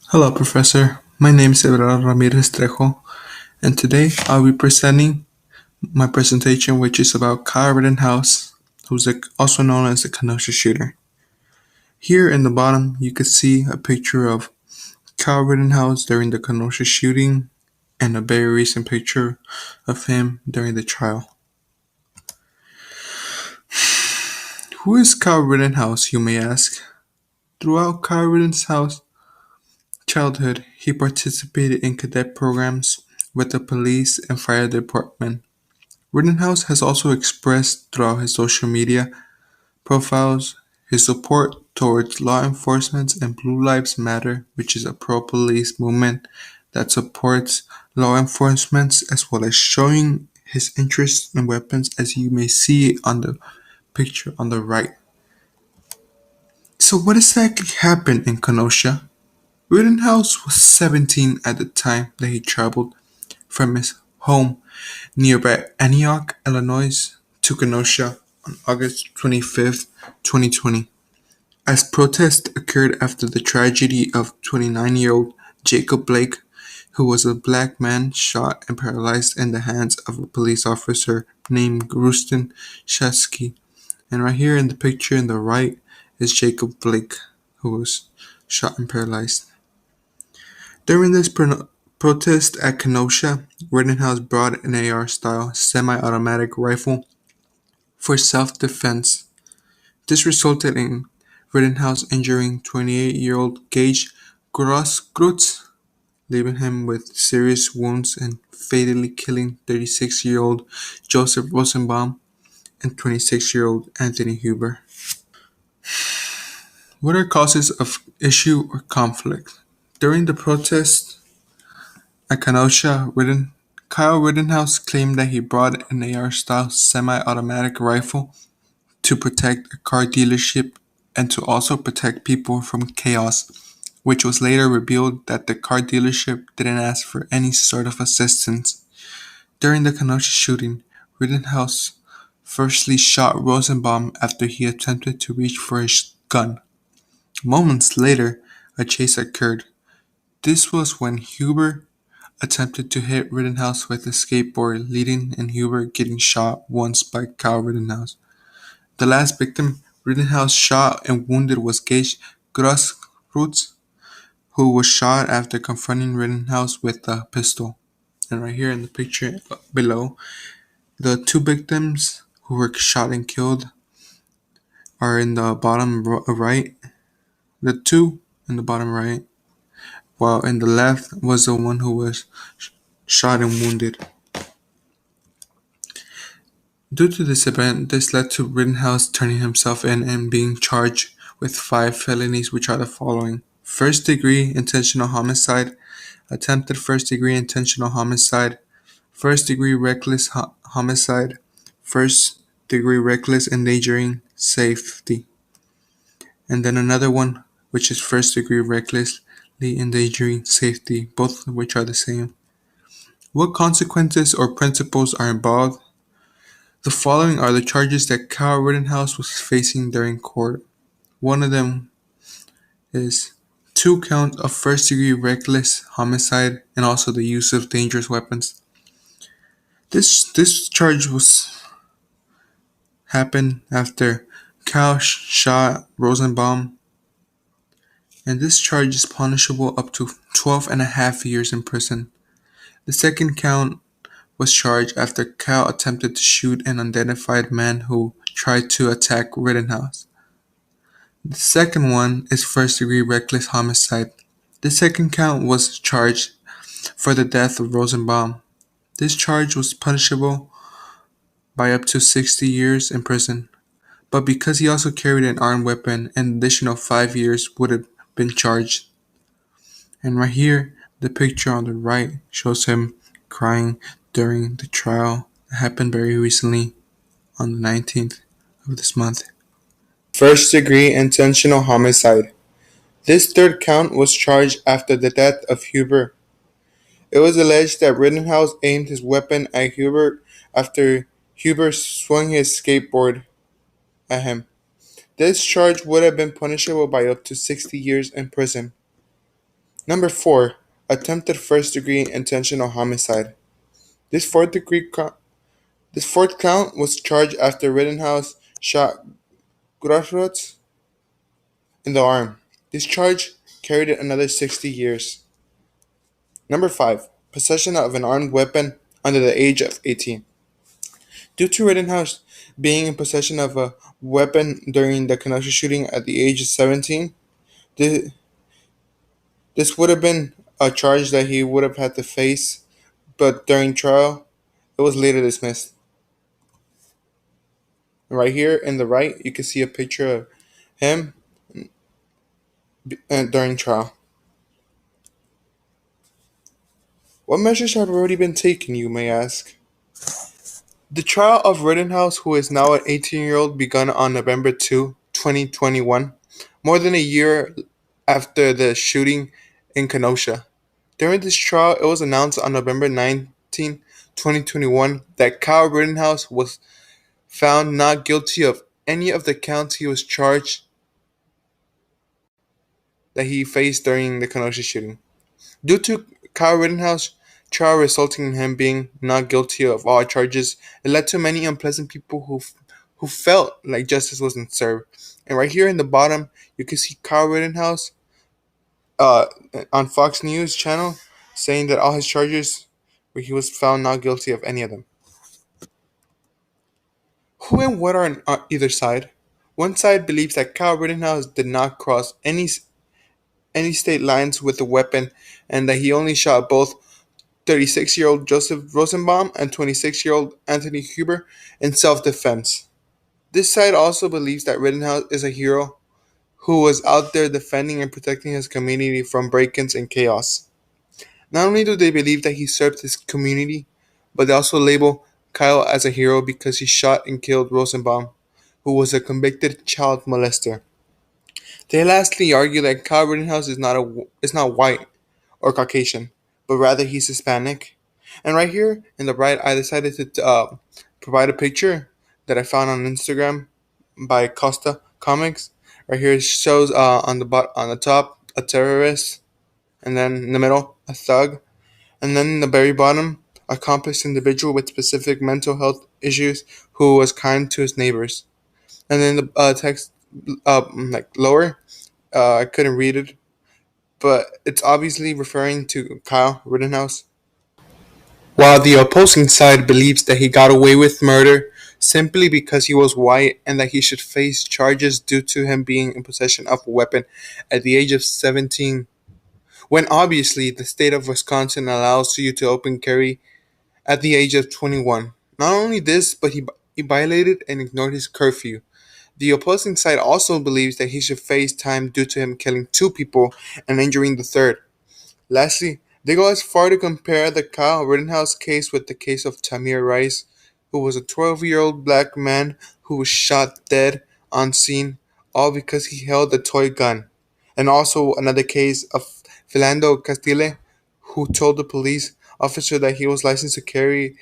Hello, Professor. My name is Everardo Ramirez Trejo, and today I'll be presenting my presentation, which is about Kyle Rittenhouse, who's also known as the Kenosha shooter. Here in the bottom, you can see a picture of Kyle Rittenhouse during the Kenosha shooting and a very recent picture of him during the trial. Who is Kyle Rittenhouse, you may ask? Throughout Kyle Rittenhouse's childhood, he participated in cadet programs with the police and fire department. Rittenhouse has also expressed throughout his social media profiles his support towards law enforcement and Blue Lives Matter, which is a pro-police movement that supports law enforcement, as well as showing his interest in weapons, as you may see on the picture on the right. So what exactly happened in Kenosha? Rittenhouse was 17 at the time that he traveled from his home nearby Antioch, Illinois, to Kenosha on August 25, 2020, as protests occurred after the tragedy of 29-year-old Jacob Blake, who was a black man shot and paralyzed in the hands of a police officer named Rustin Shesky. And right here in the picture in the right is Jacob Blake, who was shot and paralyzed. During this protest at Kenosha, Rittenhouse brought an AR-style semi-automatic rifle for self-defense. This resulted in Rittenhouse injuring 28-year-old Gage Grotz, leaving him with serious wounds and fatally killing 36-year-old Joseph Rosenbaum and 26-year-old Anthony Huber. What are causes of issue or conflict? During the protest at Kenosha, Kyle Rittenhouse claimed that he brought an AR-style semi-automatic rifle to protect a car dealership and to also protect people from chaos, which was later revealed that the car dealership didn't ask for any sort of assistance. During the Kenosha shooting, Rittenhouse firstly shot Rosenbaum after he attempted to reach for his gun. Moments later, a chase occurred. This was when Huber attempted to hit Rittenhouse with a skateboard, leading and Huber getting shot once by Kyle Rittenhouse. The last victim Rittenhouse shot and wounded was Gage Grosskreutz, who was shot after confronting Rittenhouse with a pistol. And right here in the picture below, the two victims who were shot and killed are in the bottom right. The two in the bottom right, while in the left was the one who was shot and wounded. Due to this event, this led to Rittenhouse turning himself in and being charged with 5 felonies, which are the following: first-degree intentional homicide, attempted first-degree intentional homicide, first-degree reckless homicide, first-degree reckless endangering safety, and then another one, which is first-degree recklessly endangering safety, both of which are the same. What consequences or principles are involved? The following are the charges that Kyle Rittenhouse was facing during court. One of them is 2 counts of first-degree reckless homicide and also the use of dangerous weapons. This charge was happened after Kyle shot Rosenbaum, and this charge is punishable up to 12 and a half years in prison. The second count was charged after Kyle attempted to shoot an unidentified man who tried to attack Rittenhouse. The second one is first-degree reckless homicide. The second count was charged for the death of Rosenbaum. This charge was punishable by up to 60 years in prison, but because he also carried an armed weapon, an additional 5 years would have been charged. And right here, the picture on the right shows him crying during the trial that happened very recently on the 19th of this month. First-degree intentional homicide. This third count was charged after the death of Huber. It was alleged that Rittenhouse aimed his weapon at Huber after Huber swung his skateboard at him. This charge would have been punishable by up to 60 years in prison. Number 4. Attempted first degree intentional homicide. This fourth degree this fourth count was charged after Rittenhouse shot Grafrotz in the arm. This charge carried it another 60 years. Number 5. Possession of an armed weapon under the age of 18. Due to Rittenhouse being in possession of a weapon during the Kenosha shooting at the age of 17, thi- this would have been a charge that he would have had to face, but during trial, it was later dismissed. Right here in the right, you can see a picture of him during trial. What measures have already been taken, you may ask? The trial of Rittenhouse, who is now an 18-year-old, began on November 2, 2021, more than a year after the shooting in Kenosha. During this trial, it was announced on November 19, 2021, that Kyle Rittenhouse was found not guilty of any of the counts he was charged that he faced during the Kenosha shooting. Due to Kyle Rittenhouse trial resulting in him being not guilty of all charges, it led to many unpleasant people who felt like justice wasn't served. And right here in the bottom, you can see Kyle Rittenhouse uh, on Fox News channel saying that all his charges, where he was found not guilty of any of them. Who and what are on either side? One side believes that Kyle Rittenhouse did not cross any state lines with a weapon and that he only shot both 36-year-old Joseph Rosenbaum and 26-year-old Anthony Huber in self-defense. This side also believes that Rittenhouse is a hero who was out there defending and protecting his community from break-ins and chaos. Not only do they believe that he served his community, but they also label Kyle as a hero because he shot and killed Rosenbaum, who was a convicted child molester. They lastly argue that Kyle Rittenhouse is not white or Caucasian, but rather he's Hispanic. And right here in the right, I decided to provide a picture that I found on Instagram by Costa Comics. Right here it shows on the top a terrorist, and then in the middle a thug, and then in the very bottom a complex individual with specific mental health issues who was kind to his neighbors. And then the text like lower, I couldn't read it, but it's obviously referring to Kyle Rittenhouse. While the opposing side believes that he got away with murder simply because he was white and that he should face charges due to him being in possession of a weapon at the age of 17, when obviously the state of Wisconsin allows you to open carry at the age of 21. Not only this, but he violated and ignored his curfew. The opposing side also believes that he should face time due to him killing two people and injuring the third. Lastly, they go as far to compare the Kyle Rittenhouse case with the case of Tamir Rice, who was a 12-year-old black man who was shot dead on scene, all because he held a toy gun. And also another case of Philando Castile, who told the police officer that he was licensed to carry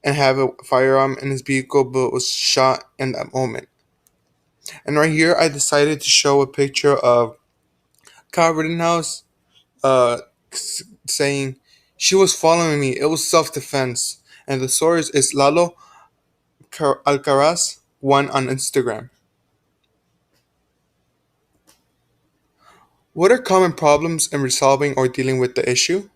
and have a firearm in his vehicle but was shot in that moment. And right here, I decided to show a picture of Kyle Rittenhouse uh, saying, "She was following me. It was self-defense." And the source is Lalo Alcaraz, one on Instagram. What are common problems in resolving or dealing with the issue?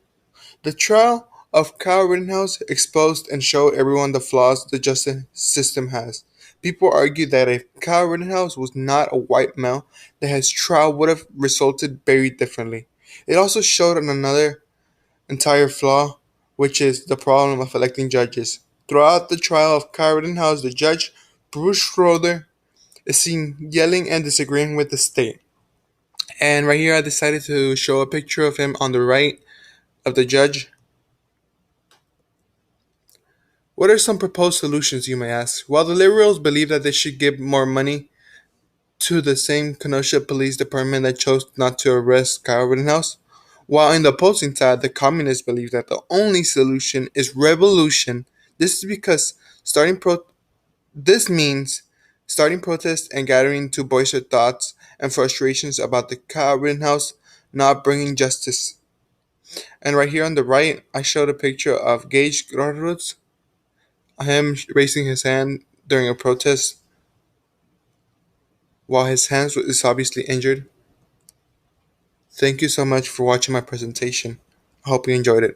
The trial of Kyle Rittenhouse exposed and showed everyone the flaws the justice system has. People argue that if Kyle Rittenhouse was not a white male, that his trial would have resulted very differently. It also showed another entire flaw, which is the problem of electing judges. Throughout the trial of Kyle Rittenhouse, the judge, Bruce Schroeder, is seen yelling and disagreeing with the state. And right here, I decided to show a picture of him on the right of the judge. What are some proposed solutions, you may ask? While the liberals believe that they should give more money to the same Kenosha Police Department that chose not to arrest Kyle Rittenhouse, while in the opposing side, the communists believe that the only solution is revolution. This is because this means starting protests and gathering to voice their thoughts and frustrations about the Kyle Rittenhouse not bringing justice. And right here on the right, I showed a picture of Gage Grorroods, him raising his hand during a protest while his hand is obviously injured. Thank you so much for watching my presentation. I hope you enjoyed it.